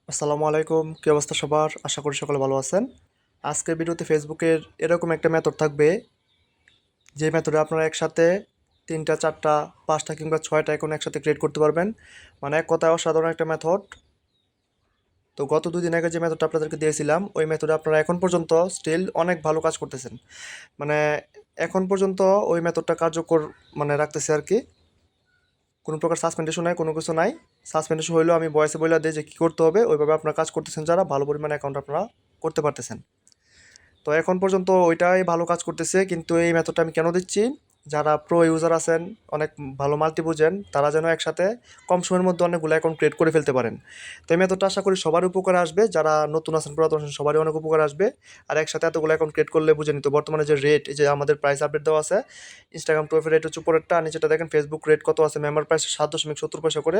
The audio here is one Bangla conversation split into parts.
আসসালামু আলাইকুম, কি অবস্থা সবার? আশা করি সকলে ভালো আছেন। আজকের ভিডিওতে ফেসবুকের এরকম একটা মেথড থাকবে, যে মেথডে আপনারা একসাথে 3টা 4টা 5টা কিংবা 6টা অ্যাকাউন্ট একসাথে ক্রিয়েট করতে পারবেন। মানে এক কথায় অসাধারণ একটা মেথড। তো গত 2 দিন আগে যে মেথডটা আপনাদেরকে দিয়েছিলাম, ওই মেথডে আপনারা এখন পর্যন্ত স্টিল অনেক ভালো কাজ করতেছেন। মানে এখন পর্যন্ত ওই মেথডটা কার্যকর রাখতেছে আর কি। কোনো প্রকার সাসপেন্ডেশন নাই, কোনো কিছু নাই। সাসপেন্ডেশন হইলেও আমি ভয়েসে বলে দিই যে কী করতে হবে, ওইভাবে আপনারা কাজ করতেছেন, যারা ভালো পরিমাণে অ্যাকাউন্ট আপনারা করতে পারতেছেন। তো এখন পর্যন্ত ওইটাই ভালো কাজ করতেছে, কিন্তু এই মেথডটা আমি কেন দিচ্ছি, যারা প্রো ইউজার আছেন, অনেক ভালো মাল্টি বুঝেন, তারা যেন একসাথে কম সময়ের মধ্যে অনেকগুলো অ্যাকাউন্ট ক্রিয়েট করে ফেলতে পারেন। তো এই মেথডটা আশা করি সবার উপকার আসবে, যারা নতুন আছেন পুরাতন আছেন সবারই অনেক উপকার আসবে। আর একসাথে এতগুলো অ্যাকাউন্ট ক্রিয়েট করলে বুঝে নিত বর্তমানে যে রেট, এই যে আমাদের প্রাইস আপডেট দেওয়া আছে, ইনস্টাগ্রাম টুয়েফের রেট হচ্ছে উপরেরটা, আর নিচেটা দেখেন ফেসবুক রেট কত আছে, মেম্বার প্রাইস 7.70 পয়সা করে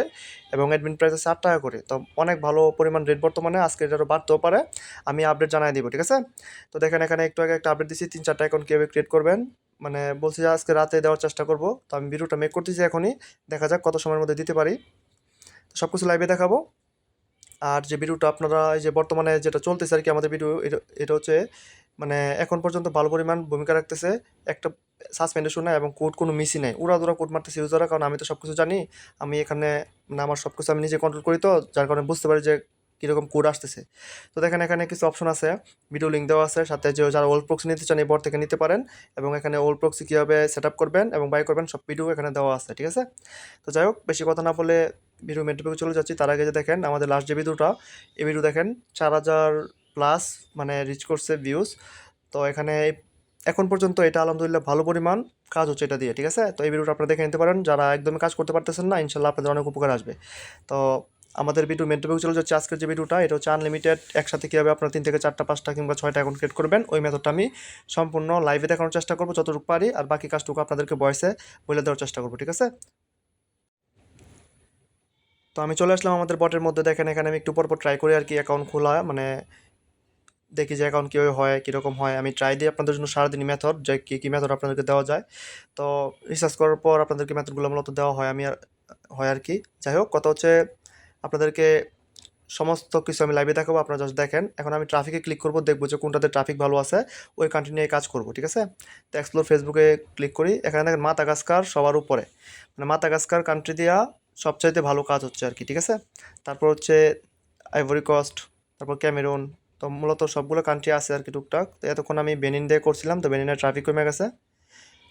এবং অ্যাডমিন প্রাইস আছে 8 টাকা করে। তো অনেক ভালো পরিমাণ রেট বর্তমানে, আজকে এটারও বাড়তেও পারে, আমি আপডেট জানাই দিব, ঠিক আছে? তো দেখেন এখানে একটু আগে একটা আপডেট দিচ্ছি, 3-4টা অ্যাকাউন্ট কীভাবে ক্রিয়েট করবেন। বলছি যে আজকে রাতে দেওয়ার চেষ্টা করব। তো আমি ভিডিওটা মেক করতেছি এখনই, দেখা যাক কত সময়ের মধ্যে দিতে পারি। তো সব কিছু লাইভে দেখাবো। আর যে ভিডিওটা আপনারা এই যে বর্তমানে যেটা চলতেছে আর কি, আমাদের ভিডিও এটা এটা হচ্ছে এখন পর্যন্ত ভালো পরিমাণ ভূমিকা রাখতেছে। একটা সাসপেন্ডেশন নাই এবং কোড কোনো মিসই নাই, উড়াদুরা কোড মারতেছে ইউজাররা, কারণ আমি তো সব কিছু জানি। আমি এখানে আমার সব কিছু আমি নিজে কন্ট্রোল করি, তো যার কারণে বুঝতে পারি যে কীরকম কোড আসতেছে। তো দেখেন এখানে কিছু অপশন আছে, ভিডিও লিঙ্ক দেওয়া আছে, সাথে যে যারা ওল্ড প্রক্সি নিতে চান এই বট থেকে নিতে পারেন, এবং এখানে ওল্ড প্রক্সি কীভাবে সেট আপ করবেন এবং বাই করবেন সব ভিডিও এখানে দেওয়া আছে, ঠিক আছে? তো যাই হোক, বেশি কথা না বলে ভিডিও মেট্রিকে চলে যাচ্ছি। তার আগে যে দেখেন আমাদের লাস্ট যে ভিডিওটা, এই ভিডিও দেখেন 4000 প্লাস রিচ করছে ভিউজ। তো এখানে এখন পর্যন্ত এটা আলহামদুলিল্লাহ ভালো পরিমাণ কাজ হচ্ছে এটা দিয়ে, ঠিক আছে? তো এই ভিডিওটা আপনারা দেখে নিতে পারেন, যারা একদমই কাজ করতে পারতেছেন না, ইনশাল্লাহ আপনাদের অনেক উপকার আসবে। তো আমাদের ভিডিও মেন টপিকে চলে যাচ্ছে। আজকের যে ভিডিওটা, এটা হচ্ছে আনলিমিটেড একসাথে কীভাবে আপনারা 3 থেকে 4টা 5টা কিংবা 6টা অ্যাকাউন্ট ক্রিয়েট করবেন, ওই মেথডটা আমি সম্পূর্ণ লাইভে দেখানোর চেষ্টা করবো যতটুকু পারি, আর বাকি কাজটুকু আপনাদেরকে ভয়েসে বলে দেওয়ার চেষ্টা করবো, ঠিক আছে? তো আমি চলে আসলাম আমাদের বটের মধ্যে। দেখেন এখানে আমি একটু পরপর ট্রাই করি আর কি অ্যাকাউন্ট খোলা, দেখি যে অ্যাকাউন্ট কীভাবে হয়, কীরকম হয়। আমি ট্রাই দিই আপনাদের জন্য সারাদিনই মেথড, যে কী মেথড আপনাদেরকে দেওয়া যায়। তো রিসার্চ করার পর আপনাদেরকে মেথডগুলো মূলত দেওয়া হয়, হয় আর কি। যাই হোক, কথা হচ্ছে আপনাদেরকে সমস্ত কিছু আমি লাইভে দেখাবো, আপনারা জাস্ট দেখেন। এখন আমি ট্রাফিকে ক্লিক করবো, দেখবো যে কোনটাতে ট্রাফিক ভালো আছে, ওই কান্ট্রি নিয়ে কাজ করবো, ঠিক আছে? তো এক্সপ্লোর ফেসবুকে ক্লিক করি, এখানে দেখেন মাদাগাস্কার সবার উপরে, মাদাগাস্কার কান্ট্রি দিয়া সবচাইতে ভালো কাজ হচ্ছে আর কি, ঠিক আছে? তারপর হচ্ছে আইভরি কোস্ট, তারপর ক্যামেরুন। তো মূলত সবগুলো কান্ট্রি আছে আর কি টুকটাক। তো এতক্ষণ আমি বেনিন দিয়ে করছিলাম, তো বেনিনের ট্রাফিক কমে গেছে।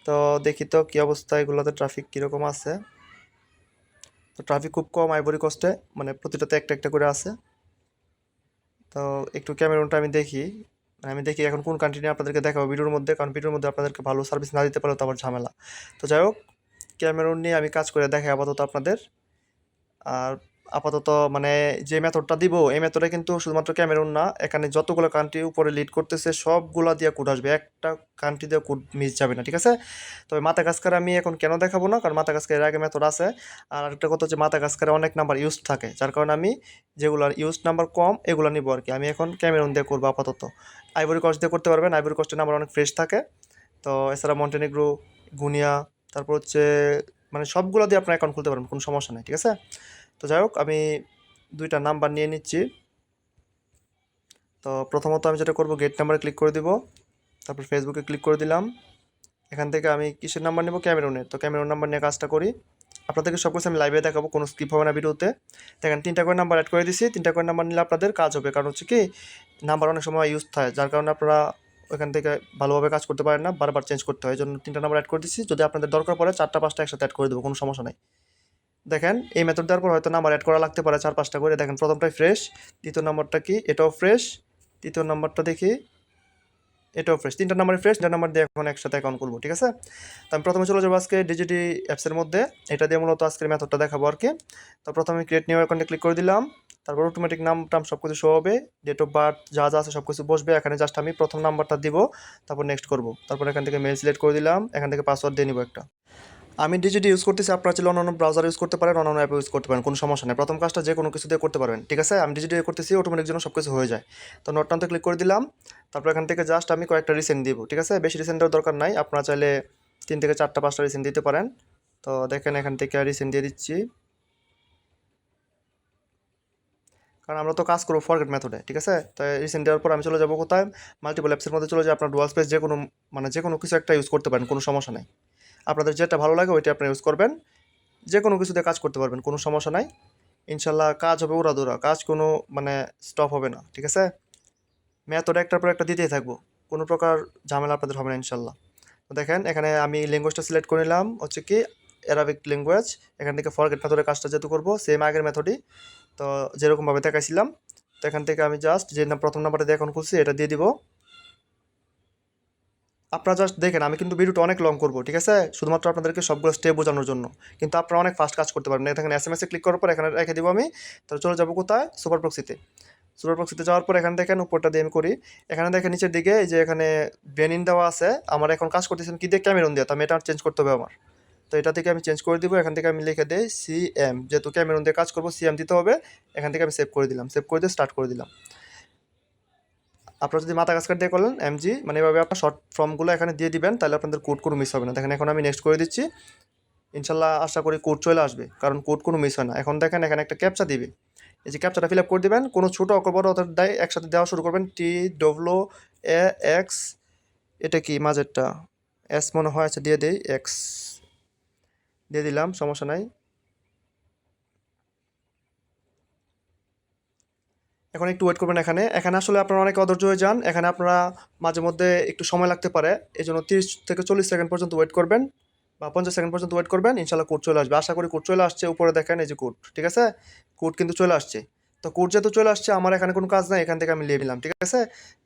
তো দেখি তো কী অবস্থা, এগুলোতে ট্রাফিক কীরকম আছে। তো ট্রাফিক খুব কম আইভরি কোস্টে, প্রতিটাতে একটা একটা করে আছে। তো একটু ক্যামেরুনটা আমি দেখি, আমি দেখি এখন কোন কান্ট্রি নিয়ে আপনাদেরকে দেখাবো ভিডিওর মধ্যে, কারণ ভিডিওর মধ্যে আপনাদেরকে ভালো সার্ভিস না দিতে পারলে তো আবার ঝামেলা। তো যাই হোক, ক্যামেরুন নিয়ে আমি কাজ করে দেখাই আপাতত আপনাদের। আর আপাতত যে মেথডটা দিব, এই মেথডে কিন্তু শুধুমাত্র ক্যামেরুন না, এখানে যতগুলো কান্ট্রি উপরে লিড করতেছে সবগুলা দিয়ে কোড আসবে, একটা কান্ট্রি দিয়ে কোড মিস যাবে না, ঠিক আছে? তবে মাদাগাস্কার আমি এখন কেন দেখাবো না, কারণ মাদাগাস্কার এর আগে মেথড আছে। আর একটা কথা হচ্ছে মাদাগাস্কারে অনেক নাম্বার ইউজ থাকে, যার কারণে আমি যেগুলোর ইউজ নাম্বার কম এগুলো নিবো আর কি। আমি এখন ক্যামেরুন দিয়ে করবো আপাতত। আইভরি কোস্ট দিয়ে করতে পারবেন, আইভরি কোস্টের নাম্বার অনেক ফ্রেশ থাকে। তো এছাড়া মন্টেনিগ্রো, গুনিয়া, তারপর হচ্ছে সবগুলো দিয়ে আপনার অ্যাকাউন্ট খুলতে পারবেন, কোনো সমস্যা নেই, ঠিক আছে? তো যাই হোক, আমি 2টা নাম্বার নিয়ে নিচ্ছি। তো প্রথমত আমি যেটা করব, গেট নাম্বারে ক্লিক করে দিব, তারপর ফেসবুকে ক্লিক করে দিলাম। এখান থেকে আমি কিসের নাম্বার নেব, ক্যামেরুনের। তো ক্যামেরুন নাম্বার নিয়ে কাজটা করি। আপনাদেরকে সব কিছু আমি লাইভে দেখাবো, কোনো স্কিপ হবে না ভিডিওতে। দেখেন 3টা করে নাম্বার অ্যাড করে দিছি, 3টা করে নাম্বার নিলে আপনাদের কাজ হবে, কারণ হচ্ছে কি নাম্বার অনেক সময় ইউজ থাকে, যার কারণে আপনারা ওখান থেকে ভালোভাবে কাজ করতে পারেন না, বারবার চেঞ্জ করতে হয়। এই জন্য 3টা নাম্বার অ্যাড করে দিচ্ছি, যদি আপনাদের দরকার পড়ে 4টা 5টা একসাথে অ্যাড করে দেবো, কোনো সমস্যা নেই। দেখেন এই মেথড দেওয়ার পর হয়তো নাম্বার অ্যাড করা লাগতে পারে 4-5টা করে। দেখেন প্রথমটাই ফ্রেশ, দ্বিতীয় নাম্বারটা কি, এটাও ফ্রেশ, তৃতীয় নাম্বারটা দেখি, এটাও ফ্রেশ। 3টা নাম্বারই ফ্রেশ, 3টা নাম্বার দিয়ে এখন একসাথে অ্যাকাউন্ট খুলবো, ঠিক আছে? তো আমি প্রথমে চলে যাবো আজকে ডিজিটি অ্যাপসের মধ্যে, এটা দিয়ে মূলত আজকের মেথডটা দেখাবো আর কি। তো প্রথমে ক্রিয়েট নিউ অ্যাকাউন্টে ক্লিক করে দিলাম, তারপর অটোমেটিক নাম টাম সব কিছু শো হবে, ডেট অফ বার্থ যা যা আছে সব কিছু বসবে। এখানে জাস্ট আমি প্রথম নাম্বারটা দিব, তারপর নেক্সট করবো, তারপর এখান থেকে মেল সিলেক্ট করে দিলাম, এখান থেকে পাসওয়ার্ড দিয়ে নিব একটা। আমি ডিজিটি ইউজ করতেছি, আপনারা চাইলে অন্যান্য ব্রাউজার ইউজ করতে পারেন, অন্যান্য অ্যাপ ইউজ করতে পারেন, কোনো সমস্যা নেই। প্রথম কাজটা যে কোনো কিছু দিয়ে করতে পারবেন, ঠিক আছে? আমি ডিজিটি করতেছি, অটোমেটিক জন্য সব কিছু হয়ে যায়। তো নোট টানতে ক্লিক করে দিলাম, তারপর এখান থেকে জাস্ট আমি কয়েকটা রিসেন্ট দিব, ঠিক আছে? বেশি রিসেন্ট দেওয়ার দরকার নাই, আপনারা চাইলে 3 থেকে 4টা 5টা রিসেন্ট দিতে পারেন। তো দেখেন এখান থেকে রিসেন্ট দিয়ে দিচ্ছি। কারণ আমরা তো কাজ করবো ফরগেট মেথডে, ঠিক আছে। তো রিসেন্ট দেওয়ার পর আমি চলে যাবো কোথায়, মাল্টিপল অ্যাপসের মধ্যে চলে যাই। আপনার ডুয়াল স্পেস যে কোনো কিছু একটা ইউজ করতে পারেন, কোনো সমস্যা নাই। আপনাদের যেটা ভালো লাগে ওইটা আপনি ইউজ করবেন, যে কোনো কিছু দিয়ে কাজ করতে পারবেন, কোনো সমস্যা নাই। ইনশাল্লাহ কাজ হবে উড়াদুরা, কাজ কোনো স্টপ হবে না, ঠিক আছে। মেথড একটার পর একটা দিতেই থাকবো, কোনো প্রকার ঝামেলা আপনাদের হবে না ইনশাল্লাহ। তো দেখেন এখানে আমি ল্যাঙ্গুয়েজটা সিলেক্ট করে নিলাম, হচ্ছে কি অ্যারাবিক ল্যাঙ্গুয়েজ। এখান থেকে ফরগেট মেথডের কাজটা যেহেতু করবো সেম আগের মেথডই, তো যেরকমভাবে দেখাইছিলাম। তো এখান থেকে আমি জাস্ট যে প্রথম নাম্বারটা দিয়ে এখন খুলছি এটা দিয়ে দিব। আপনারা জাস্ট দেখেন, আমি কিন্তু ভিডিওটা অনেক লং করবো, ঠিক আছে, শুধুমাত্র আপনাদেরকে সবগুলো স্টেপ বোঝানোর জন্য। কিন্তু আপনারা অনেক ফাস্ট কাজ করতে পারবেন। এখানে এসএমএসে ক্লিক করার পর এখানে রেখে দিব আমি। তাহলে চলে যাবো কোথায়, সুপার প্রক্সিতে। সুপার প্রক্সিতে যাওয়ার পর এখানে দেখেন উপরটা দিয়ে আমি করি। এখানে দেখেন নিচের দিকে এই যে এখানে বেনিন দেওয়া আছে, আমার এখন কাজ করতেছেন কি দিয়ে, ক্যামেরন দিয়ে। তো আমি এটা চেঞ্জ করতে হবে আমার। তো এটা থেকে আমি চেঞ্জ করে দিব। এখান থেকে আমি লিখে দিই সিএম, যেহেতু ক্যামেরন দিয়ে কাজ করবো সিএম দিতে হবে। এখান থেকে আমি সেভ করে দিলাম, সেভ করে দিয়ে স্টার্ট করে দিলাম। আপনারা যদি মাথা কাজকার দিয়ে করলেন এমজি, মানে এভাবে আপনার শর্ট ফর্মগুলো এখানে দিয়ে দিবেন, তাহলে আপনাদের কোড কোনো মিস হবে না। দেখেন এখন আমি নেক্সট করে দিচ্ছি। ইনশাল্লাহ আশা করি কোড চলে আসবে, কারণ কোড কোনো মিস হয় না। এখন দেখেন এখানে একটা ক্যাপচা দিবে, এই যে ক্যাপচাটা ফিল আপ করে দেবেন। কোনো ছোটো অক্ষর বড় অক্ষর দেয় একসাথে দেওয়া শুরু করবেন। TWAX, এটা কি মাঝেরটা এস মনে হয়, আচ্ছা দিয়ে দিই, এক্স দিয়ে দিলাম, সমস্যা নাই। এখন একটু ওয়েট করবেন। এখানে এখানে আসলে আপনারা অনেক অধৈর্য হয়ে যান, এখানে আপনারা মাঝে মধ্যে একটু সময় লাগতে পারে। এই জন্য 30 থেকে 40 সেকেন্ড পর্যন্ত ওয়েট করবেন, বা 50 সেকেন্ড পর্যন্ত ওয়েট করবেন। ইনশাল্লাহ কোড চলে আসবে, আশা করি কোড চলে আসছে। উপরে দেখেন এই যে কোড, ঠিক আছে, কোড কিন্তু চলে আসছে। তো কোড যেহেতু চলে আসছে, আমার এখানে কোনো কাজ নাই, এখান থেকে আমি নিয়ে নিলাম, ঠিক আছে।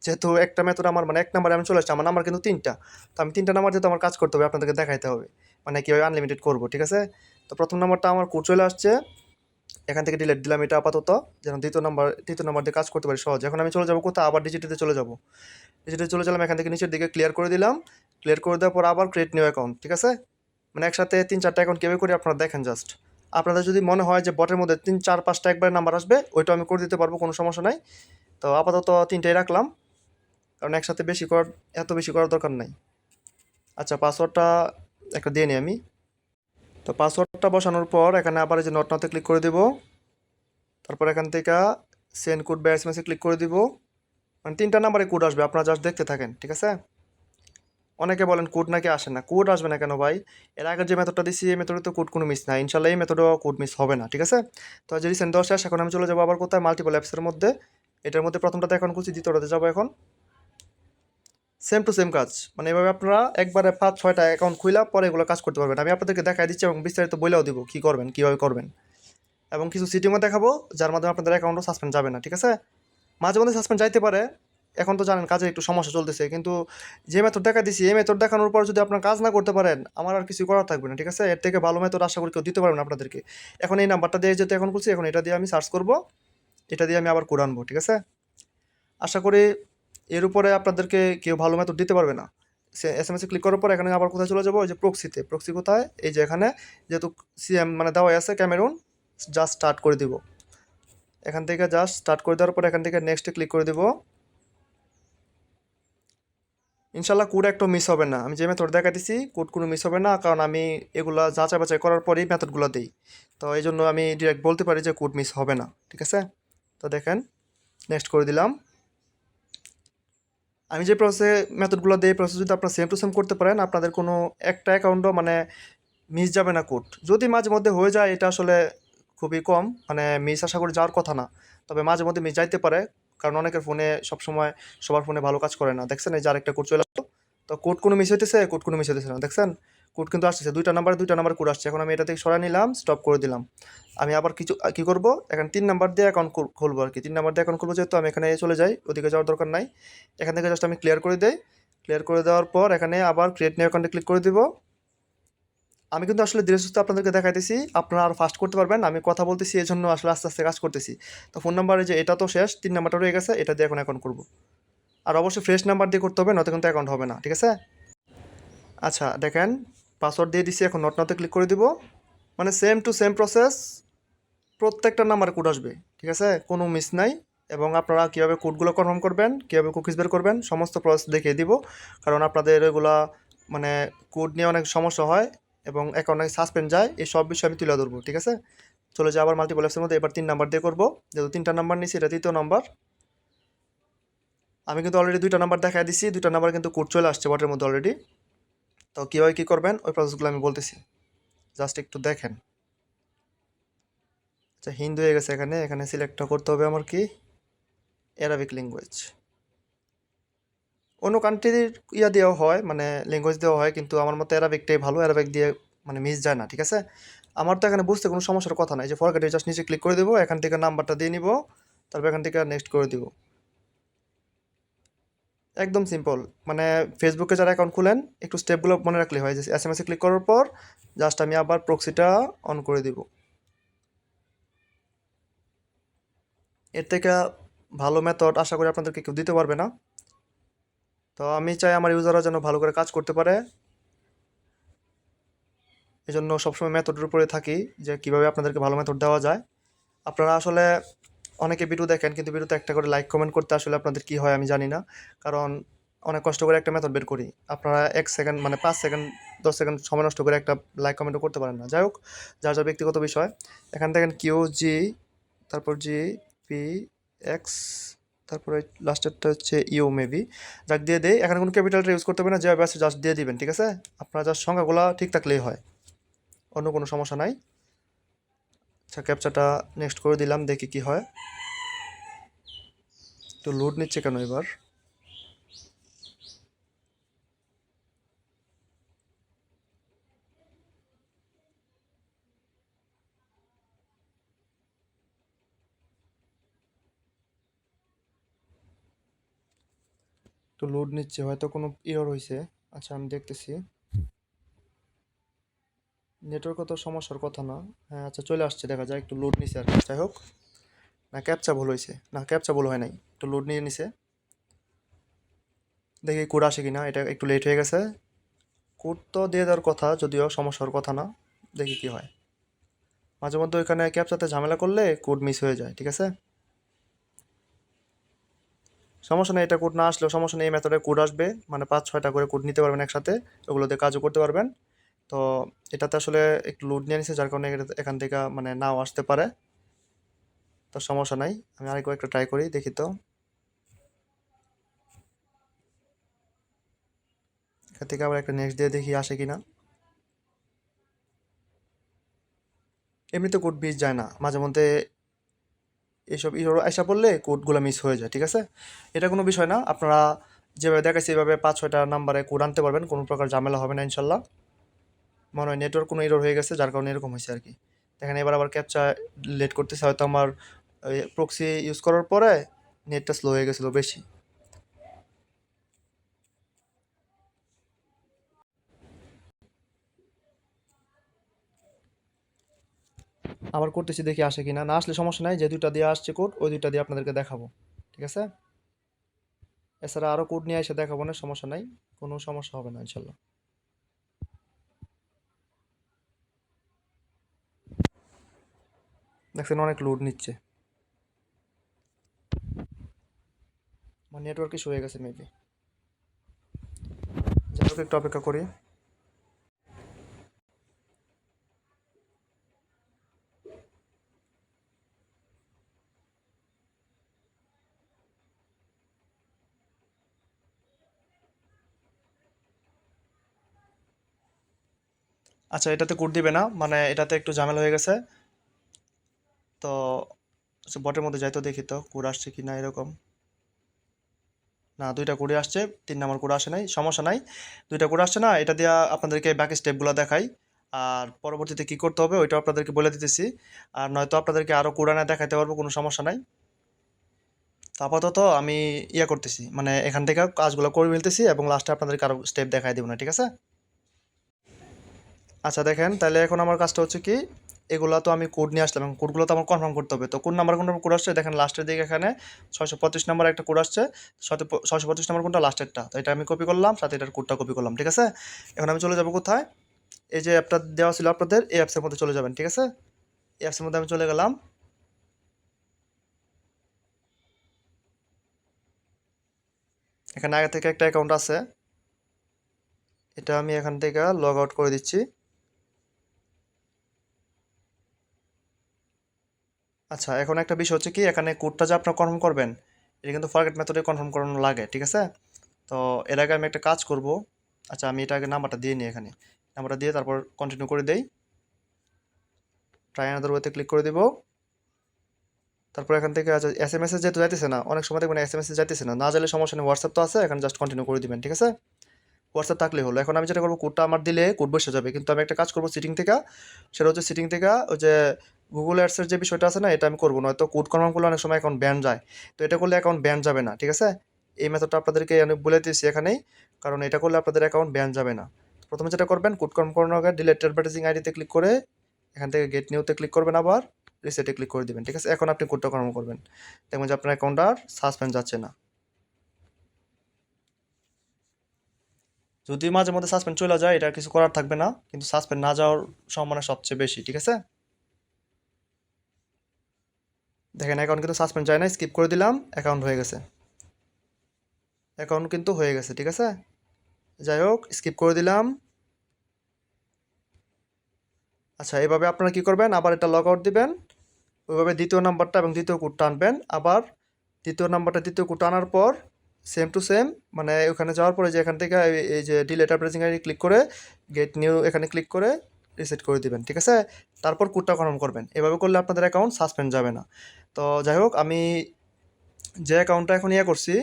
যেহেতু একটা মেথড আমার এক নাম্বারে আমি চলে আসছে, আমার নাম্বার কিন্তু 3টা। তো আমি 3টা নাম্বার যেহেতু আমার কাজ করতে হবে, আপনাদেরকে দেখাইতে হবে কীভাবে আনলিমিটেড করবো, ঠিক আছে। তো প্রথম নাম্বারটা আমার কোড চলে আসছে, এখান থেকে ডিলিট দিলাম এটা আপাতত, যেন তৃতীয় নাম্বার দিয়ে কাজ করতে পারি সহজ। এখন আমি চলে যাবো কোথাও, আবার ডিজিটিতে চলে যাবো। ডিজিটাল চলে গেলাম, এখান থেকে নিচের দিকে ক্লিয়ার করে দিলাম। ক্লিয়ার করে দেওয়ার পর আবার ক্রিয়েট নিউ অ্যাকাউন্ট, ঠিক আছে। একসাথে 3-4টা অ্যাকাউন্ট কীভাবে করি আপনারা দেখেন জাস্ট। আপনাদের যদি মনে হয় যে বটের মধ্যে 3-4-5টা একবার নাম্বার আসবে, ওইটা আমি করে দিতে পারবো, কোনো সমস্যা নাই। তো আপাতত 3টাই রাখলাম, কারণ একসাথে এত বেশি করার দরকার নাই। আচ্ছা, পাসওয়ার্ডটা একটা দিয়ে নিই আমি। তো পাসওয়ার্ডটা বসানোর পর এখানে আবার এই যে নট নাওতে ক্লিক করে দেবো। তারপর এখান থেকে সেন্ড কোড বা এসএমএসে ক্লিক করে দিব। 3টা নাম্বারে কোড আসবে, আপনারা জাস্ট দেখতে থাকেন, ঠিক আছে। অনেকে বলেন কোড নাকি আসে না, কোড আসবে না কেন ভাই? এর আগের যে মেথডটা দিচ্ছি এই মেথডে তো কোড কোনো মিস নাই, ইনশাল্লাহ এই মেথডেও কোড মিস হবে না, ঠিক আছে। তো যে রিসেন্ট দেওয়া শেষ, এখন আমি চলে যাবো আবার কোথায়, মাল্টিপল অ্যাপসের মধ্যে। এটার মধ্যে প্রথমটাতে এখন খুঁজছি, দ্বিতীয়টাতে যাবো এখন। সেম টু সেম কাজ, এভাবে আপনারা একবারে 5-6টা অ্যাকাউন্ট খুলে পরে এগুলো কাজ করতে পারবেন। আমি আপনাদেরকে দেখাই দিচ্ছি এবং বিস্তারিত বলেও দিব কী করবেন, কীভাবে করবেন, এবং কিছু সিটিংও দেখাবো, যার মাধ্যমে আপনাদের অ্যাকাউন্টও সাসপেন্ড যাবে না, ঠিক আছে। মাঝে মধ্যে সাসপেন্ড যাইতে পারে, এখন তো জানেন কাজে একটু সমস্যা চলতেছে, কিন্তু যে মেথড দেখা দিছি এই মেথড দেখানোর পর যদি আপনার কাজ না করতে পারেন, আমার আর কিছু করার থাকবে না, ঠিক আছে। এর থেকে ভালো মেথড আশা করি কেউ দিতে পারবেন আপনাদেরকে। এখন এই নাম্বারটা দিয়ে যেতে এখন বলছি, এখন এটা দিয়ে আমি সার্চ করব, এটা দিয়ে আমি আবার কোড আনবো, ঠিক আছে। আশা করি এর উপরে আপনাদেরকে কেউ ভালো মেথড দিতে পারবে না। এসএমএসে ক্লিক করার পর এখানে আবার কোথায় চলে যাবো, ওই যে প্রক্সিতে। প্রক্সি কোথায়, এই যে এখানে যেহেতু সিএম দেওয়া আছে ক্যামেরুন, জাস্ট স্টার্ট করে দিব। এখান থেকে জাস্ট স্টার্ট করে দেওয়ার পর এখান থেকে নেক্সটে ক্লিক করে দেবো। ইনশাল্লাহ কোড একটা মিস হবে না, আমি যে মেথড দেখাতেছি কোড কোনো মিস হবে না, কারণ আমি এগুলা যাচাই বাছাই করার পরেই মেথডগুলো দিই। তো এই জন্য আমি ডিরেক্ট বলতে পারি যে কোড মিস হবে না, ঠিক আছে। তো দেখেন নেক্সট করে দিলাম। আমি যে প্রসেসে মেথডগুলো দিই, প্রসেস যদি আপনারা সেম টু সেম করতে পারেন, আপনাদের কোনো একটা অ্যাকাউন্টও মিস যাবে না কোড। যদি মাঝে মধ্যে হয়ে যায়, এটা আসলে খুবই কম, মিস আশা করি যাওয়ার কথা না, তবে মাঝে মধ্যে মিস যাইতে পারে, কারণ অনেকের ফোনে সবসময় সবার ফোনে ভালো কাজ করে না। দেখছেন এই যে আরেকটা কোড চলে আসলো, তো কোড কোনো মিস হইতেছে, কোড কোনো মিস হইতেছে না, দেখছেন কোড কিন্তু আসতেছে, 2টা নাম্বার কোড আসছে। এখন আমি এটা থেকে সরাই নিলাম, স্টপ করে দিলাম। আমি আবার কী করবো, এখানে 3 নাম্বার দিয়ে অ্যাকাউন্ট খুলবো আর কি। 3 নাম্বার দিয়ে অ্যাকাউন্ট খুলবো, যেহেতু আমি এখানে চলে যাই, ওদিকে যাওয়ার দরকার নাই। এখান থেকে জাস্ট আমি ক্লিয়ার করে দিই। ক্লিয়ার করে দেওয়ার পর এখানে আবার ক্রিয়েট নিউ অ্যাকাউন্টে ক্লিক করে দিব। আমি কিন্তু আসলে ধীরে সুস্থে আপনাদেরকে দেখাইতেছি, আপনারা আর ফাস্ট করতে পারবেন, আমি কথা বলতেছি এই জন্য আসলে আস্তে আস্তে কাজ করতেছি। তো ফোন নাম্বারে যে এটা তো শেষ, 3 নাম্বারটা রয়ে গেছে, এটা দিয়ে এখন অ্যাকাউন্ট করবো। আর অবশ্যই ফ্রেশ নাম্বার দিয়ে করতে হবে, নয়তো কিন্তু অ্যাকাউন্ট হবে না, ঠিক আছে। আচ্ছা দেখেন পাসওয়ার্ড দিয়ে দিছি, এখন নট নাওতে ক্লিক করে দিব। সেম টু সেম প্রসেস, প্রত্যেকটা নাম্বার কোড আসবে, ঠিক আছে, কোনো মিস নাই। এবং আপনারা কীভাবে কোডগুলো কনফার্ম করবেন, কীভাবে কুকিজ বের করবেন, সমস্ত প্রসেস দেখিয়ে দিব, কারণ আপনাদের এগুলা কোড নিয়ে অনেক সমস্যা হয় এবং অ্যাকাউন্ট সাসপেন্ড যায়, এই সব বিষয় আমি তুলে ধরবো, ঠিক আছে। চলে যায় আবার মাল্টিপল অ্যাপসের মধ্যে। এবার 3 নাম্বার দিয়ে করবো, যেহেতু 3টা নাম্বার নিছি, এটা 3য় নাম্বার। আমি কিন্তু অলরেডি 2টা নাম্বার দেখাই দিছি, 2টা নাম্বার কিন্তু কোড চলে আসছে বটের মধ্যে অলরেডি। তো কীভাবে কী করবেন ওই প্রসেসগুলো আমি বলতেছি, জাস্ট একটু দেখেন। আচ্ছা, হিন্দু হয়ে গেছে, এখানে এখানে সিলেক্ট করতে হবে আমার কি অ্যারাবিক ল্যাঙ্গুয়েজ। অন্য কান্ট্রির ইয়া দেওয়া হয়, মানে ল্যাঙ্গুয়েজ দেওয়া হয়, কিন্তু আমার মতে অ্যারাবিকটাই ভালো, অ্যারাবিক দিয়ে মানে মিস যায় না, ঠিক আছে। আমার তো এখানে বুঝতে কোনো সমস্যার কথা নাই, যে ফরগেটে জাস্ট নিচে ক্লিক করে দেবো, এখান থেকে নাম্বারটা দিয়ে নিব, তারপর এখান থেকে নেক্সট করে দিব। একদম সিম্পল। মানে ফেসবুকে যারা অ্যাকাউন্ট খুলেন একটু স্টেপগুলো মনে রাখলে হয়, যে এসএমএসে ক্লিক করার পর জাস্ট আমি আবার প্রক্সিটা অন করে দিব। এর থেকে ভালো মেথড আশা করি আপনাদেরকে কেউ দিতে পারবে না। তো আমি চাই আমার ইউজাররা যেন ভালো করে কাজ করতে পারে, এই জন্য সবসময় মেথডের উপরে থাকি, যে কীভাবে আপনাদেরকে ভালো মেথড দেওয়া যায়। আপনারা আসলে অনেকে ভিডিও দেখেন, কিন্তু ভিডিওতে একটা করে লাইক কমেন্ট করতে আসলে আপনাদের কী হয় আমি জানি না, কারণ অনেক কষ্ট করে একটা মেথড বের করি, আপনারা 1 সেকেন্ড মানে 5 সেকেন্ড 10 সেকেন্ড সময় নষ্ট করে একটা লাইক কমেন্টও করতে পারেন না। যাই হোক, যার যার ব্যক্তিগত বিষয়। এখান থেকে QG, তারপর GPX, তারপরে লাস্টেরটা হচ্ছে মেবি, যাক দিয়ে দেই। এখানে কোনো ক্যাপিটালটা ইউজ করতে হবে না, যেভাবে আছে জাস্ট দিয়ে দিবেন, ঠিক আছে। আপনারা জাস্ট সংখ্যাগুলো ঠিক থাকলেই হয়, অন্য কোনো সমস্যা নাই। আচ্ছা, ক্যাপচাটা নেক্সট করে দিলাম, দেখি কি হয়। তো লোড নিচ্ছে কেন এবার? তো লোড নিচ্ছে, হয়তো কোনো এরর হয়েছে। আচ্ছা, আমি দেখতেছি। নেটওয়ার্ক তো সমস্যার কথা না। হ্যাঁ, আচ্ছা চলে আসছে, দেখা যায় একটু লোড নিছে আর কি। যাই হোক, না ক্যাপচা ভুল হয়েছে, না ক্যাপচা ভুল হয় নাই, একটু লোড নিয়ে নিছে। দেখি কোড আসে কিনা, এটা একটু লেট হয়ে গেছে। কোড তো দিয়ে দেওয়ার কথা, যদিও সমস্যার কথা না, দেখি কি হয়। মাঝে মধ্যে ওইখানে ক্যাপচাতে ঝামেলা করলে কোড মিস হয়ে যায়, ঠিক আছে। সমস্যা নেই, এটা কোড না আসলেও সমস্যা নেই, এই মেথডে কোড আসবে, মানে 5-6টা করে কোড নিতে পারবেন একসাথে, ওগুলো দিয়ে কাজও করতে পারবেন। তো এটাতে আসলে একটু লোড নিয়ে নিছে, যার কারণে এখান থেকে মানে নাও আসতে পারে। তো সমস্যা নাই, আমি আরেকবার একটা ট্রাই করি, দেখি তো। এখান থেকে আবার একটা নেক্সট দিয়ে দেখি আসে কিনা। এমনিতে কোড মিস যায় না, মাঝে মধ্যে এইসব ইরর আইসা পড়লে কোডগুলো মিস হয়ে যায়, ঠিক আছে। এটা কোনো বিষয় না, আপনারা যেভাবে দেখাচ্ছি এইভাবে 5-6টা নাম্বারে কোড আনতে পারবেন, কোনো প্রকার ঝামেলা হবে না ইনশাল্লাহ। মনে হয় নেটওয়ার্ক কোনো ইরর হয়ে গেছে, যার কারণে এরকম হয়েছে আর কি। দেখেন এবার আবার ক্যাপচা লেট করতেছে, হয়তো আমার প্রক্সি ইউজ করার পরে নেটটা স্লো হয়ে গেছিলো বেশি। আবার করতেছি, দেখি আসে কিনা, না আসলে সমস্যা নাই, যে 2টা দিয়ে আসছে কোড ওই 2টা দিয়ে আপনাদেরকে দেখাবো, ঠিক আছে। এছাড়া আরও কোড নিয়ে এসে দেখাবো না, সমস্যা নাই, কোনো সমস্যা হবে না ইনশাল্লাহ। দেখছেন অনেক লোড নিচ্ছে, আমার নেটওয়ার্ক ইস্যু হয়ে গেছে মেবি। যাই হোক, একটু অপেক্ষা করি। আচ্ছা, এটাতে কোড দিবে না, মানে এটাতে একটু ঝামেলা হয়ে গেছে। তো আচ্ছা, বটের মধ্যে যাই তো, দেখি তো কোড আসছে কি না এরকম। না, 2টা কোডে আসছে, 3 নাম্বার কোড আসে নাই, সমস্যা নাই। 2টা কোড আসছে না, এটা দিয়ে আপনাদেরকে বাকি স্টেপগুলো দেখাই, আর পরবর্তীতে কি করতে হবে ওইটাও আপনাদেরকে বলে দিতেছি। আর নয়তো আপনাদেরকে আরও কোড আনা দেখাতে পারবো, কোনো সমস্যা নাই। তো আপাতত আমি ইয়ে করতেছি, মানে এখান থেকে কাজগুলো করে ফেলতেছি, এবং লাস্টে আপনাদেরকে আরও স্টেপ দেখাই দেবো না, ঠিক আছে। আচ্ছা দেখেন, তাহলে এখন আমার কাজটা হচ্ছে কি, এগুলো তো আমি কোড নিয়ে আসলাম, এবং কোডগুলো তো আমার কনফার্ম করতে হবে। তো কোন নাম্বার কোড আসছে দেখেন, লাস্টের দিকে এখানে 625 নাম্বার একটা কোড আসছে, 625 নাম্বার কোনটা লাস্টেরটা, তো এটা আমি কপি করলাম, সাথে এটার কোডটা কপি করলাম, ঠিক আছে। এখন আমি চলে যাব কোথায়, এই যে অ্যাপটা দেওয়া ছিল আপনাদের, এই অ্যাপসের মধ্যে চলে যাবেন, ঠিক আছে। এই অ্যাপসের মধ্যে আমি চলে গেলাম। এখানে আগে থেকে একটা অ্যাকাউন্ট আছে, এটা আমি এখান থেকে লগ আউট করে দিচ্ছি। আচ্ছা, এখন একটা বিষয় হচ্ছে কি, এখানে কোডটা যে আপনারা কনফার্ম করবেন, এটা কিন্তু ফরগেট মেথডে কনফার্ম করানো লাগে, ঠিক আছে? তো এর আগে আমি একটা কাজ করব। আচ্ছা, আমি এটা আগে নাম্বারটা দিয়ে নিই এখানে। নাম্বারটা দিয়ে তারপর কন্টিনিউ করে দেই। ট্রাই অ্যানাদার ওয়েতে ক্লিক করে দিব। তারপর এখান থেকে আচ্ছা এসএমএস এ যেহেতু যাইতেছে না, অনেক সময় দেখবেন এসএমএস এ যাইতেছে না, না যাইলে সমস্যা নেই, হোয়াটসঅ্যাপ তো আছে, এখানে জাস্ট কন্টিনিউ করে দিবেন, ঠিক আছে? হোয়াটসঅ্যাপ থাকলেই হলো। এখন আমি যেটা করবো, কোডটা আমার দিলে কোড বসে যাবে, কিন্তু আমি একটা কাজ করবো সিটিং থেকে। সেটা হচ্ছে সিটিং থেকে ওই যে গুগল অ্যাডসের যে বিষয়টা আছে না, এটা আমি করবো, নয়তো কোড কনফার্ম করলে অনেক সময় অ্যাকাউন্ট ব্যান যায়। তো এটা করলে অ্যাকাউন্ট ব্যান যাবে না, ঠিক আছে? এই মেথডটা আপনাদেরকে আমি বলে দিয়েছি এখানেই, কারণ এটা করলে আপনাদের অ্যাকাউন্ট ব্যান যাবে না। প্রথমে যেটা করবেন, কোড কনফার্ম করানোর আগে ডিলেট অ্যাডভার্টাইজিং আইডিতে ক্লিক করে এখান থেকে গেট নিউতে ক্লিক করবেন, আবার রিসেটে ক্লিক করে দিবেন, ঠিক আছে? এখন আপনি কোডটা কনফার্ম করবেন, দেখবেন যে আপনার অ্যাকাউন্ট আর সাসপেন্ড যাচ্ছে না। যদি মাঝে মধ্যে সাসপেন্ড চলে যায়, এটা কিছু করার থাকবে না, কিন্তু সাসপেন্ড না যাওয়ার সম্ভাবনা সবচেয়ে বেশি, ঠিক আছে? দেখেন অ্যাকাউন্ট কিন্তু সাসপেন্ড যায় না, স্কিপ করে দিলাম, অ্যাকাউন্ট হয়ে গেছে। অ্যাকাউন্ট কিন্তু হয়ে গেছে, ঠিক আছে? যাই হোক, স্কিপ করে দিলাম। আচ্ছা, এভাবে আপনারা কি করবেন, আবার এটা লগ আউট দিবেন, ওইভাবে দ্বিতীয় নাম্বারটা এবং দ্বিতীয় কোডটা আনবেন, আবার দ্বিতীয় নাম্বারটা দ্বিতীয় কোডটা আনার পর সেম টু সেম, মানে ওখানে যাওয়ার পরে যে এখান থেকে এই যে ডিলেট অ্যাডভার্টাইজিং আইডি ক্লিক করে গেট নিউ এখানে ক্লিক করে রিসেট করে দিবেন, ঠিক আছে? তারপর কোডটা কনফার্ম করবেন। এভাবে করলে আপনাদের অ্যাকাউন্ট সাসপেন্ড যাবে না। তো যাই হোক, আমি যে অ্যাকাউন্টটা এখন ইয়ে করছি,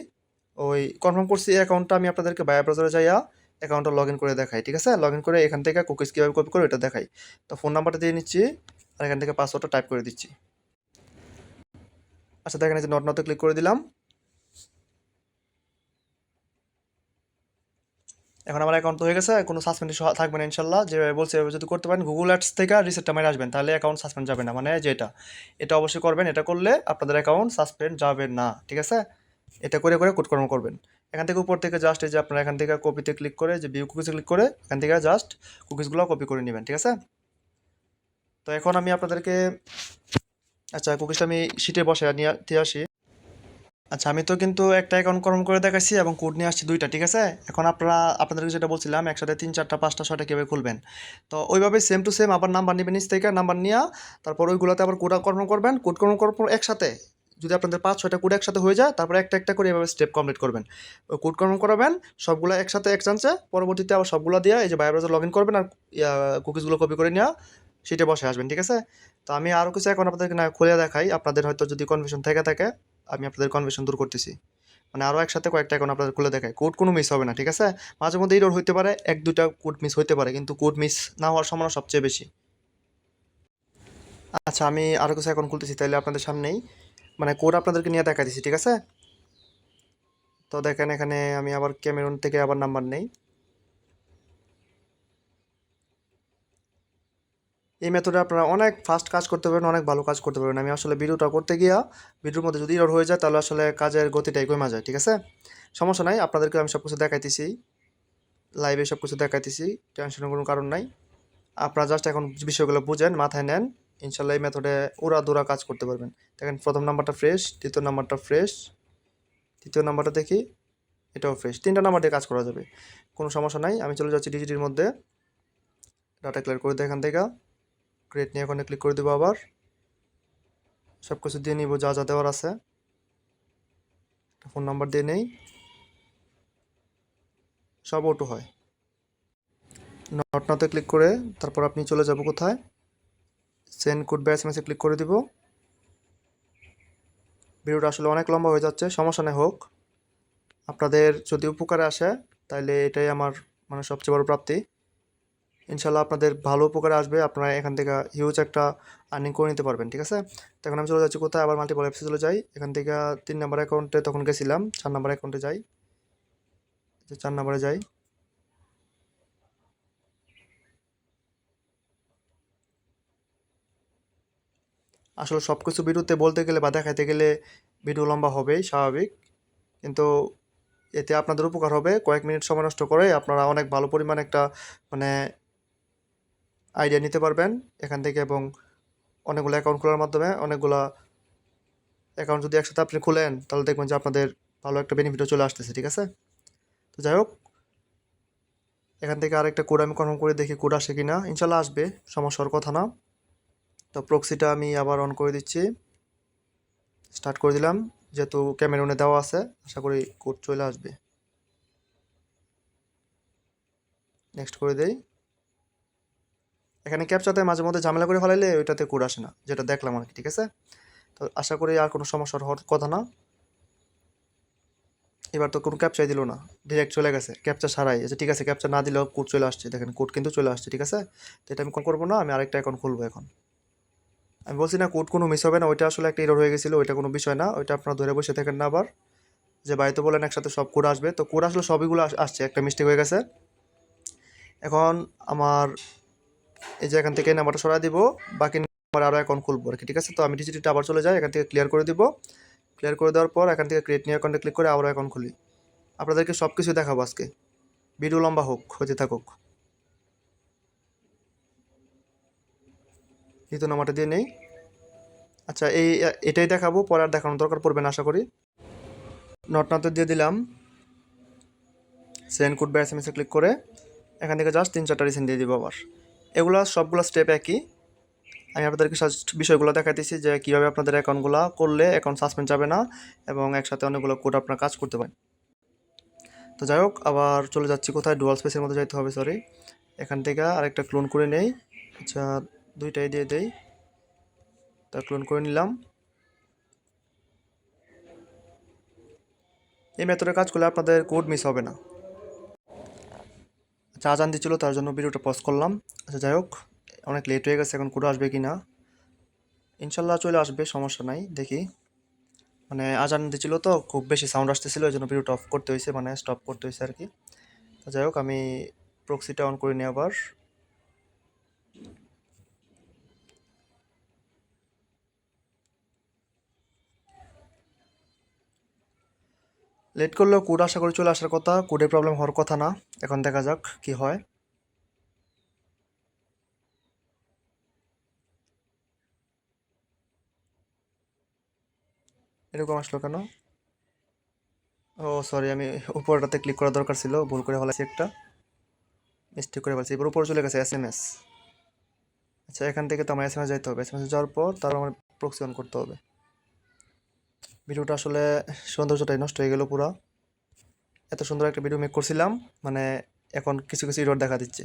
ওই কনফার্ম করছি, এই অ্যাকাউন্টটা আমি আপনাদেরকে বায়া ব্রাউজারে যাইয়া অ্যাকাউন্টটা লগ ইন করে দেখাই, ঠিক আছে? লগ ইন করে এখান থেকে কুকিজ কীভাবে কপি করে এটা দেখাই। তো ফোন নাম্বারটা দিয়ে নিচ্ছি আর এখান থেকে পাসওয়ার্ডটা টাইপ করে দিচ্ছি। আচ্ছা, দেখেন এই যে নট নতে ক্লিক করে দিলাম। এখন আমার অ্যাকাউন্ট তো হয়ে গেছে, কোনো সাসপেন্ড থাকবে না ইনশাল্লাহ। যেভাবে বলছে এভাবে যদি করতে পারেন, গুগল অ্যাডস থেকে রিসেটটা মেরে আসবেন, তাহলে অ্যাকাউন্ট সাসপেন্ড যাবে না, মানে যেটা, এটা অবশ্যই করবেন। এটা করলে আপনাদের অ্যাকাউন্ট সাসপেন্ড যাবে না, ঠিক আছে? এটা করে করে কোড কর্ম করবেন। এখান থেকে উপর থেকে জাস্ট এই যে আপনারা এখান থেকে কপিতে ক্লিক করে যে ভিউ কুকিজে ক্লিক করে এখান থেকে জাস্ট কুকিজগুলো কপি করে নেবেন, ঠিক আছে? তো এখন আমি আপনাদেরকে, আচ্ছা কুকিজটা আমি শিটে বসে নিয়ে দিয়ে আসি। আচ্ছা, আমি তো কিন্তু একটা অ্যাকাউন্ট কনফার্ম করে দেখাইছি এবং কোড নিয়ে আসছি দুইটা, ঠিক আছে? এখন আপনারা, আপনাদেরকে যেটা বলছিলাম, একসাথে 3 4টা 5টা 6টা কীভাবে খুলবেন, তো ওইভাবে সেম টু সেম আবার নাম্বার নেবেন, নিচ থেকে নাম্বার নিয়ে তারপর ওইগুলোতে আবার কোড কনফার্ম করবেন। কোড কনফার্ম করার পর একসাথে যদি আপনাদের 5 6টা কোড একসাথে হয়ে যায়, তারপরে একটা একটা করে এভাবে স্টেপ কমপ্লিট করবেন। ওই কোড কনফার্ম করাবেন সবগুলো একসাথে এক চান্সে, পরবর্তীতে আবার সবগুলো দিয়ে এই যে বাই ব্রাউজার লগ ইন করবেন আর কুকিজগুলো কপি করে নিয়ে সিটে বসে আসবেন, ঠিক আছে? তো আমি আরও কিছু এখন আপনাদেরকে না খুলে দেখাই, আপনাদের হয়তো যদি কনফিউশন থেকে থাকে, আমি আপনাদের কনফিউশন দূর করতেছি। মানে আরও একসাথে কয়েকটা অ্যাকাউন্ট আপনাদের খুলে দেখায়, কোড কোনো মিস হবে না, ঠিক আছে? মাঝে মধ্যে এরর হইতে পারে, 1 2টা কোড মিস হইতে পারে, কিন্তু কোড মিস না হওয়ার সম্ভাবনা সবচেয়ে বেশি। আচ্ছা, আমি আরও কিছু অ্যাকাউন্ট খুলতেছি, তাইলে আপনাদের সামনেই মানে কোড আপনাদেরকে নিয়ে দেখা দিচ্ছি, ঠিক আছে? তো দেখেন এখানে আমি আবার ক্যামেরুন থেকে আবার নাম্বার নেই। এই মেথডে আপনারা অনেক ফাস্ট কাজ করতে পারবেন, অনেক ভালো কাজ করতে পারবেন। আমি আসলে ভিডিওটা করতে গিয়া ভিডিওর মধ্যে যদি এরর হয়ে যায়, তাহলে আসলে কাজের গতিটাই কমে যায়, ঠিক আছে? সমস্যা নাই, আপনাদেরকে আমি সব কিছু দেখাইতেছি, লাইভে সব কিছু দেখাইতেছি, টেনশনের কোনো কারণ নাই। আপনারা জাস্ট এখন বিষয়গুলো বুঝেন, মাথায় নেন, ইনশাল্লাহ এই মেথডে উড়াধুরা কাজ করতে পারবেন। দেখেন প্রথম নাম্বারটা ফ্রেশ, দ্বিতীয় নাম্বারটা ফ্রেশ, তৃতীয় নাম্বারটা দেখি, এটাও ফ্রেশ, 3টা নাম্বার দিয়ে কাজ করা যাবে, কোনো সমস্যা নাই। আমি চলে যাচ্ছি ডিজিটির মধ্যে, ডাটা ক্লিয়ার করে দিয়ে এখান থেকে ক্রিয়েট নিয়ে ওখানে ক্লিক করে দেবো, আবার সব কিছু দিয়ে নিব যা যা দেওয়ার আছে, ফোন নাম্বার দিয়ে নেই, সব অটো হয়। নট নাতে ক্লিক করে তারপর আপনি চলে যাব কোথায়, সেন্ড কোড বা এসএমএসে ক্লিক করে দিব। ভিডিওটা আসলে অনেক লম্বা হয়ে যাচ্ছে, সমস্যা নেই, হোক। আপনাদের যদি উপকারে আসে, তাহলে এটাই আমার মানে সবচেয়ে বড় প্রাপ্তি। ইনশাল্লাহ আপনাদের ভালো উপকারে আসবে, আপনারা এখান থেকে হিউজ একটা আর্নিং করে নিতে পারবেন, ঠিক আছে? তো এখন আমি চলে যাচ্ছি কোথায়, আবার মাল্টিপল অ্যাপসে চলে যাই। এখান থেকে 3 নাম্বার অ্যাকাউন্টে তখন গেছিলাম, 4 নাম্বার অ্যাকাউন্টে যাই, যে 4 নাম্বারে যাই। আসলে সব কিছু ভিডিওতে বলতে গেলে বা দেখাইতে গেলে ভিডিও লম্বা হবেই, স্বাভাবিক, কিন্তু এতে আপনাদের উপকার হবে। কয়েক মিনিট সময় নষ্ট করে আপনারা অনেক ভালো পরিমাণ একটা মানে আইডিয়া নিতে পারবেন এখান থেকে, এবং অনেকগুলো অ্যাকাউন্ট খোলার মাধ্যমে অনেকগুলা অ্যাকাউন্ট যদি একসাথে আপনি খুলেন, তাহলে দেখবেন যে আপনাদের ভালো একটা বেনিফিটও চলে আসতেছে, ঠিক আছে? তো যাই হোক, এখান থেকে আরেকটা কোড আমি কনফার্ম করে দেখি কোড আসে কিনা, ইনশাল্লাহ আসবে, সমস্যার কথা না। তো প্রক্সিটা আমি আবার অন করে দিচ্ছি। স্টার্ট করে দিলাম, যেহেতু ক্যামেরুনে দেওয়া আছে আশা করি কোড চলে আসবে। নেক্সট করে দেই। এখানে ক্যাপচাতে মাঝে মধ্যে ঝামেলা করে ফেলাইলে ওইটাতে কোড আসে না, যেটা দেখলাম আর কি। ঠিক আছে, তো আশা করি আর কোনো সমস্যার হওয়ার কথা না। এবার তো কোনো ক্যাপচাই দিল না, ডিরেক্ট চলে গেছে ক্যাপচা ছাড়াই। আচ্ছা ঠিক আছে, ক্যাপচা না দিলেও কোড চলে আসছে, দেখেন কোড কিন্তু চলে আসছে। ঠিক আছে, তো এটা আমি করবো না, আমি আরেকটা অ্যাকাউন্ট খুলবো এখন। আমি বলছি না কোড কোনো মিস হবে না, ওইটা আসলে একটা এরর হয়ে গেছিলো, ওইটা কোনো বিষয় না, ওইটা আপনারা ধরে বসে থাকেন না আবার। যে বাড়িতে বলেন একসাথে সব কোড আসবে, তো কোড আসলে সবইগুলো আসছে, একটা মিস্টেক হয়ে গেছে। এখন আমার এই যে এখান থেকে নাম্বারটা সরাই দিব, বাকি নাম্বার আরও অ্যাকাউন্ট খুলবো আর কি। ঠিক আছে, তো আমি ডিজিটটা আবার চলে যাই, এখান থেকে ক্লিয়ার করে দিব। ক্লিয়ার করে দেওয়ার পর এখান থেকে ক্রিয়েট নিউ অ্যাকাউন্টে ক্লিক করে আবার অ্যাকাউন্ট খুলি। আপনাদেরকে সব কিছু দেখাবো আজকে, ভিডিও লম্বা হোক, হতে থাকুক। দ্বিতীয় নাম্বারটা দিয়ে নেই। আচ্ছা এটাই দেখাবো, পরে আর দেখানোর দরকার পড়বে না আশা করি। নট নাতে দিয়ে দিলাম, সেন্ড কোড বা SMS ক্লিক করে এখান থেকে জাস্ট 3-4টা রিসেন্ট দিয়ে দিব আবার। এগুলো সবগুলো স্টেপ একই। আমি আপনাদেরকে বিষয়গুলো দেখাইতেছি যে কীভাবে আপনাদের অ্যাকাউন্টগুলো করলে অ্যাকাউন্ট সাসপেন্ড যাবে না এবং একসাথে অনেকগুলো কোড আপনার কাজ করতে পারেন। তো যাই হোক, আবার চলে যাচ্ছি কোথায়, ডুয়াল স্পেসের মধ্যে যাইতে হবে, সরি। এখান থেকে আরেকটা ক্লোন করে নেই। আচ্ছা দুইটাই দিয়ে দেই, তা ক্লোন করে নিলাম। এই মেথডে কাজ করলে আপনাদের কোড মিস হবে না। আচ্ছা আজান দিচ্ছিল, তার জন্য ভিডিওটা পজ করলাম। আচ্ছা যাই হোক, অনেক লেট হয়ে গেছে, এখন কোড আসবে কি না। ইনশাল্লাহ চলে আসবে, সমস্যা নাই। দেখি, মানে আজান দিচ্ছিল তো খুব বেশি সাউন্ড আসতেছিল, এই জন্য ভিডিওটা অফ করতে হয়েছে, মানে স্টপ করতে হয়েছে আর কি। তো যাই হোক, আমি প্রক্সিটা অন করে নিই আবার। লেট করলেও কোড আশা করি চলে আসার কথা, কোডের প্রবলেম হওয়ার কথা না। এখন দেখা যাক কি হয়। এরকম আসলো কেন? ও সরি, আমি উপরটাতে ক্লিক করা দরকার ছিল, ভুল করে ফেলেছি, একটা মিস্টেক করে ফেলছি। এবার উপরে চলে গেছে SMS। আচ্ছা এখান থেকে তো আমার SMS যাইতে হবে, SMS যাওয়ার পর তারপর আমার প্রক্সি অন করতে হবে। ভিডিওটা আসলে সৌন্দর্যটাই নষ্ট হয়ে গেল পুরো। এত সুন্দর একটা ভিডিও মেক করছিলাম, মানে এখন কিছু কিছু এরর দেখা দিচ্ছে।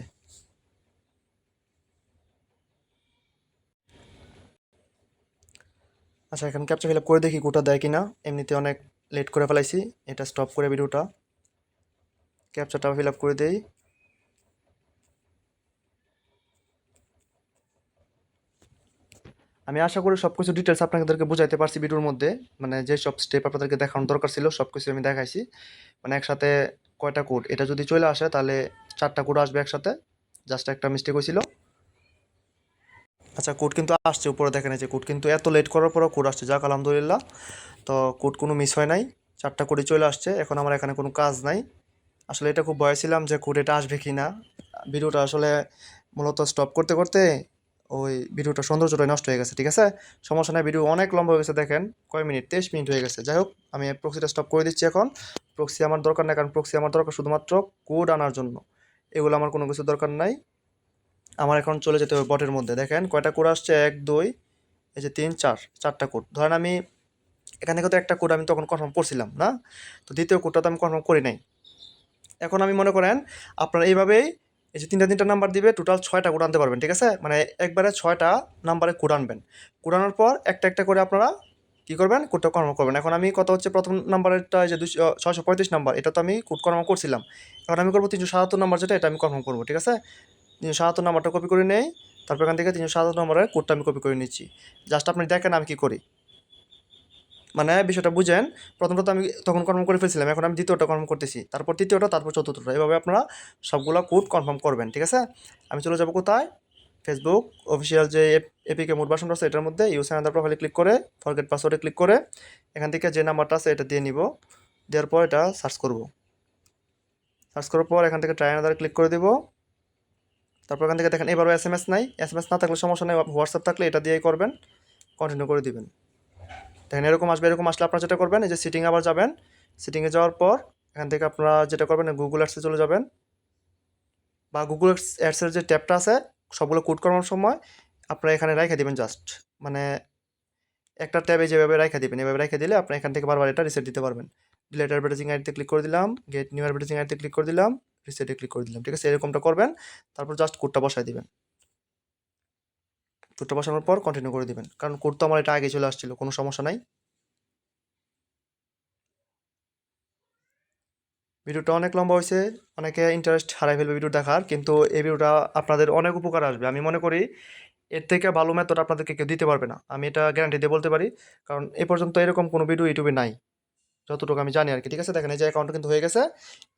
আচ্ছা এখন ক্যাপচা ফিল আপ করে দেখি কোডটা দেয় কিনা। এমনিতে অনেক লেট করে ফেলাইছি, এটা স্টপ করে ভিডিওটা ক্যাপচাটা ফিল আপ করে দেই। আমি আশা করি সব কিছু ডিটেলস আপনাদেরকে বুঝাইতে পারছি ভিডিওর মধ্যে, মানে যে সব স্টেপ আপনাদেরকে দেখানোর দরকার ছিল সব কিছু আমি দেখাইছি। মানে একসাথে কয়টা কোড, এটা যদি চলে আসে তাহলে 4টা কোড আসবে একসাথে, জাস্ট একটা মিস্টেক হয়েছিল। আচ্ছা কোড কিন্তু আসছে, উপরে দেখেন এই যে কোড, কিন্তু এত লেট করার পরও কোড আসছে, যাক আলহামদুলিল্লাহ। তো কোড কোনো মিস হয় নাই, 4টা কোডই চলে আসছে। এখন আমার এখানে কোনো কাজ নাই। আসলে এটা খুব ভয় ছিলাম যে কোড এটা আসবে কি না। ভিডিওটা আসলে মূলত স্টপ করতে করতে ওই ভিডিওটা সৌন্দর্যটাই নষ্ট হয়ে গেছে। ঠিক আছে, সমস্যা নাই, ভিডিও অনেক লম্বা হয়ে গেছে, দেখেন কয় মিনিট, 23 মিনিট হয়ে গেছে। যাই হোক, আমি প্রক্সিটা স্টপ করে দিচ্ছি এখন। প্রক্সি আমার দরকার নাই, কারণ প্রক্সি আমার দরকার শুধুমাত্র কোড আনার জন্য, এগুলো আমার কোনো কিছু দরকার নাই। আমার এখন চলে যেতে হবে বটের মধ্যে। দেখেন কয়টা কোড আসছে, 1 2 এই যে 3 4, 4টা কোড। ধরেন আমি এখান থেকে তো একটা কোড আমি তখন কনফার্ম করছিলাম না, তো দ্বিতীয় কোডটা তো আমি কনফার্ম করি নাই। এখন আমি মনে করেন আপনারা এইভাবেই এই যে 3টা নাম্বার দিবে, টোটাল 6টা কোড আনতে পারবেন। ঠিক আছে, মানে একবারে 6টা নাম্বারে কোড আনবেন। কোড আনার পর একটা একটা করে আপনারা কী করবেন, কোডটা কনফার্ম করবেন। এখন আমি কত হচ্ছে, প্রথম নাম্বারেরটা যে 635 নাম্বার, এটা তো আমি কোড কনফার্ম করছিলাম। এখন আমি করবো 377 নাম্বার, যেটা এটা আমি কনফার্ম করবো। ঠিক আছে, 377 নাম্বারটা কপি করে নেই, তারপর এখান থেকে 377 নম্বরের কোডটা আমি কপি করে নিচ্ছি। জাস্ট আপনি দেখেন আমি কী করি, মানে বিষয়টা বুঝেন। প্রথমটা তো আমি তখন কনফার্ম করে ফেলছিলাম, এখন আমি দ্বিতীয়টা কনফার্ম করতেছি, তারপর তৃতীয়টা, তারপর চতুর্থটা, এভাবে আপনারা সবগুলো কোড কনফার্ম করবেন। ঠিক আছে, আমি চলে যাবো কোথায়, ফেসবুক অফিসিয়াল যে এপিকে মোড ভার্সন আছে এটার মধ্যে ইউজ অ্যান্ড প্রোফাইলে ক্লিক করে ফরগেট পাসওয়ার্ডে ক্লিক করে এখান থেকে যে নাম্বারটা আছে এটা দিয়ে নিব। দেওয়ার পর এটা সার্চ করব, সার্চ করার পর এখান থেকে ট্রাই আনাদারে ক্লিক করে দিব। তারপর এখান থেকে দেখেন এবারও SMS নাই, SMS না থাকলে সমস্যা নেই, হোয়াটসঅ্যাপ থাকলে এটা দিয়েই করবেন, কন্টিনিউ করে দিবেন। দেখেন এরকম আসবে। এরকম আসলে আপনারা যেটা করবেন, এই যে সিটিংয়ে আবার যাবেন, সিটিংয়ে যাওয়ার পর এখান থেকে আপনারা যেটা করবেন, গুগল অ্যাডসে চলে যাবেন, বা গুগল অ্যাডসের যে ট্যাবটা আছে সবগুলো কোড করার সময় আপনারা এখানে রেখে দিবেন জাস্ট, মানে একটা ট্যাবে যেভাবে রেখে দিবেন, এভাবে রেখে দিলে আপনি এখান থেকে বারবার এটা রিসেট দিতে পারবেন। ডিলেট অ্যাডভার্টাইজিং আইডিতে ক্লিক করে দিলাম, গেট নিউ অ্যাডভার্টাইজিং আইডিতে ক্লিক করে দিলাম, রিসেটে ক্লিক করে দিলাম। ঠিক আছে, এরকমটা করবেন। তারপর জাস্ট কোডটা বসায় দিবেন। কোডটা বসানোর পর কন্টিনিউ করে দিবেন, কারণ কোড তো আমার এটা আগে চলে আসছিল, কোনো সমস্যা নাই। ভিডিওটা অনেক লম্বা হয়েছে, অনেকে ইন্টারেস্ট হারাই ফেলবে ভিডিও দেখার, কিন্তু এই ভিডিওটা আপনাদের অনেক উপকার আসবে। আমি মনে করি এর থেকে ভালো মেথড আপনাদেরকে কেউ দিতে পারবে না, আমি এটা গ্যারান্টি দিয়ে বলতে পারি, কারণ এ পর্যন্ত এরকম কোনো ভিডিও ইউটিউবে নাই, যতটুকু আমি জানি আর কি। ঠিক আছে, দেখেন এই যে অ্যাকাউন্ট কিন্তু হয়ে গেছে।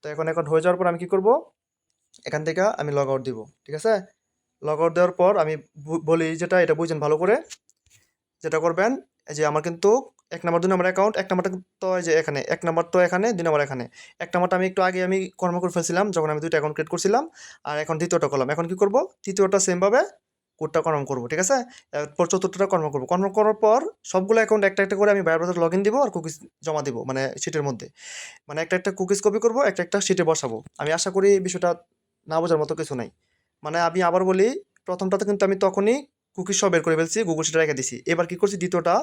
তো এখন অ্যাকাউন্ট হয়ে যাওয়ার পর আমি কি করব, এখান থেকে আমি লগ আউট দিব। ঠিক আছে, লগ আউট দেওয়ার পর আমি বলি যেটা, এটা বুঝছেন ভালো করে। যেটা করবেন, এই যে আমার কিন্তু 1 নাম্বার 2 নাম্বার অ্যাকাউন্ট, 1 নাম্বারটা তো এই যে এখানে, 1 নাম্বার তো এখানে, 2 নাম্বার এখানে। 1 নাম্বারটা আমি একটু আগে আমি কর্ম করে ফেলছিলাম যখন আমি 2টা অ্যাকাউন্ট ক্রিয়েট করছিলাম, আর এখন দ্বিতীয়টা করলাম। এখন কি করব, তৃতীয়টা সেমভাবে কোডটা কনফার্ম করব। ঠিক আছে, এরপর চতুর্থটা কনফার্ম করব। কনফার্ম করার পর সবগুলো অ্যাকাউন্ট একটা একটা করে আমি বায়োর ব্রাউজার লগইন দিব আর কুকিজ জমা দিব, মানে শিটের মধ্যে, মানে একটা একটা কুকিজ কপি করব, একটা একটা শিটে বসাবো। আমি আশা করি বিষয়টা না বোঝার মতো কিছু নাই। মানে আমি আবার বলি, প্রথমটাতে কিন্তু আমি তখনই কুকি সব বের করে ফেলছি, গুগল শিটে রেখে দিছি। এবার কি করছি, দ্বিতীয়টা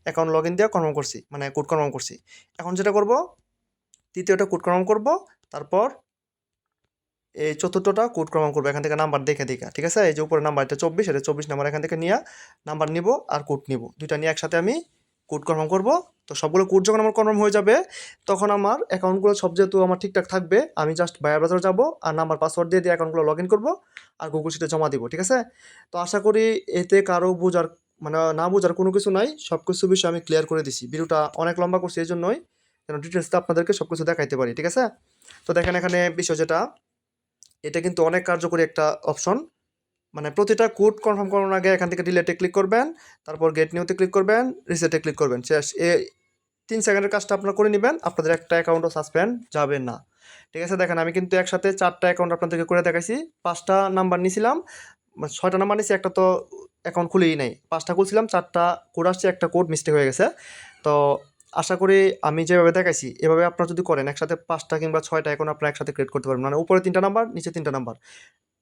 অ্যাকাউন্ট লগ ইন দিয়ে কনফার্ম করছি, মানে কোড কনফার্ম করছি। এখন যেটা করব, তৃতীয়টা কোড কনফার্ম করব, তারপর এই চতুর্থটা কোড কনফার্ম করবো এখান থেকে নাম্বার দেখে দেখে। ঠিক আছে, এই যে উপরে নাম্বার এটা 24, এটা 24 নাম্বার, এখান থেকে নিয়ে নাম্বার নিব আর কোড নিব, দুইটা নিয়ে একসাথে আমি কোড কনফার্ম করব। তো সবগুলো কোড যখন আমার কনফার্ম হয়ে যাবে, তখন আমার অ্যাকাউন্টগুলো সব যেহেতু আমার ঠিকঠাক থাকবে, আমি জাস্ট বায়ার ব্রাউজার যাব আর নাম্বার পাসওয়ার্ড দিয়ে দিয়ে অ্যাকাউন্টগুলো লগ ইন করবো আর গুগল শিটে জমা দিব। ঠিক আছে, তো আশা করি এতে কারো বোঝার, মানে না বোঝার কোনো কিছু নাই, সব কিছু বিষয় আমি ক্লিয়ার করে দিছি। ভিডিওটা অনেক লম্বা করছি এই জন্যই, যেন ডিটেলসটা আপনাদেরকে সব কিছু দেখাইতে পারি। ঠিক আছে, তো দেখেন এখানে বিষয় যেটা, এটা কিন্তু অনেক কার্যকরী একটা অপশন। মানে প্রতিটা কোড কনফার্ম করানোর আগে এখান থেকে ডিলেটে ক্লিক করবেন, তারপর গেট নিউতে ক্লিক করবেন, রিসেটে ক্লিক করবেন, শেষ। 3 সেকেন্ডের কাজটা আপনারা করে নেবেন, আপনাদের একটা অ্যাকাউন্টও সাসপেন্ড যাবে না। ঠিক আছে, দেখেন আমি কিন্তু একসাথে 4টা অ্যাকাউন্ট আপনাদেরকে করে দেখাইছি। 5টা নাম্বার নিয়েছিলাম, 6টা নাম্বার নিয়েছি, একটা তো অ্যাকাউন্ট খুলেই নাই। 5টা খুলছিলাম, 4টা কোড আসছে, একটা কোড মিস্টেক হয়ে গেছে। তো আশা করি আমি যেভাবে দেখাইছি এভাবে আপনারা যদি করেন, একসাথে 5টা কিংবা 6টা অ্যাকাউন্ট আপনারা একসাথে ক্রিয়েট করতে পারবেন। মানে উপরে 3টা নাম্বার, নিচে 3টা নাম্বার,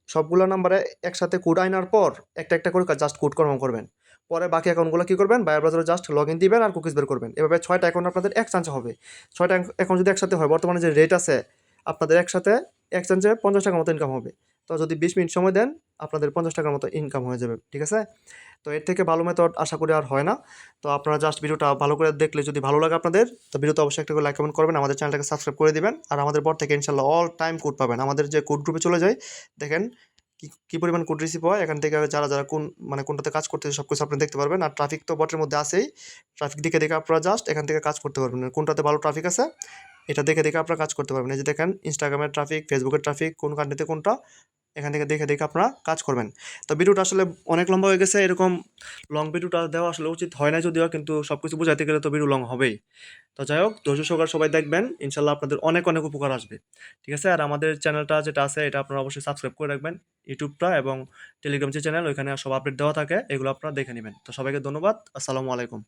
সবগুলো নাম্বারে একসাথে কোড আনার পর একটা একটা করে জাস্ট কোড কনফার্ম করবেন। পরে বাকি অ্যাকাউন্টগুলো কী করবেন, বায়ার ব্রাউজারে জাস্ট লগ ইন দিবেন আর কুকিজ বের করবেন। এভাবে 6টা অ্যাকাউন্ট আপনাদের এক চান্সে হবে। 6টা অ্যাকাউন্ট যদি একসাথে হয়, বর্তমানে যে রেট আছে, আপনাদের একসাথে এক চান্সে 50 টাকার মতো ইনকাম হবে। তো যদি 20 মিনিট সময় দেন, আপনাদের 50 টাকার মতো ইনকাম হয়ে যাবে। ঠিক আছে, তো এর থেকে ভালো মেথড আশা করি আর হয় না। তো আপনারা জাস্ট ভিডিওটা ভালো করে দেখলে, যদি ভালো লাগে আপনাদের, তো ভিডিওতে অবশ্যই একটা করে লাইক কমেন্ট করবেন, আমাদের চ্যানেলটাকে সাবস্ক্রাইব করে দিবেন। আর আমাদের পর থেকে ইনশাল্লাহ অল টাইম কোড পাবেন। আমাদের যে কোড গ্রুপে চলে যায়, দেখেন কি পরিমাণ কোড রিসিভ হয় এখান থেকে, যারা যারা কোন মানে কোনটাতে কাজ করতেছে সব কিছু আপনি দেখতে পারবেন। আর ট্রাফিক তো বটের মধ্যে আছেই, ট্রাফিক দেখে দেখে আপনারা জাস্ট এখান থেকে কাজ করতে পারবেন, কোনটাতে ভালো ট্রাফিক আছে এটা দেখে দেখে আপনারা কাজ করতে পারবেন। এই যে দেখেন ইনস্টাগ্রামের ট্রাফিক, ফেসবুকের ট্রাফিক, কোন কান্ট্রিতে কোনটা, এখান থেকে দেখে দেখে আপনারা কাজ করবেন। তো ভিডিওটা আসলে অনেক লম্বা হয়ে গেছে, এরকম লং ভিডিওটা দেওয়া আসলে উচিত হয় না যদিও, কিন্তু সব কিছু বোঝাতে গেলে তো ভিডিও লং হবেই। তো যাই হোক, ধৈর্য সহকারে সবাই দেখবেন, ইনশাল্লাহ আপনাদের অনেক অনেক উপকার আসবে। ঠিক আছে, আর আমাদের চ্যানেলটা যেটা আছে এটা আপনারা অবশ্যই সাবস্ক্রাইব করে রাখবেন, ইউটিউবটা এবং টেলিগ্রাম যে চ্যানেল, ওইখানে সব আপডেট দেওয়া থাকে, এগুলো আপনারা দেখে নেবেন। তো সবাইকে ধন্যবাদ, আসসালামু আলাইকুম।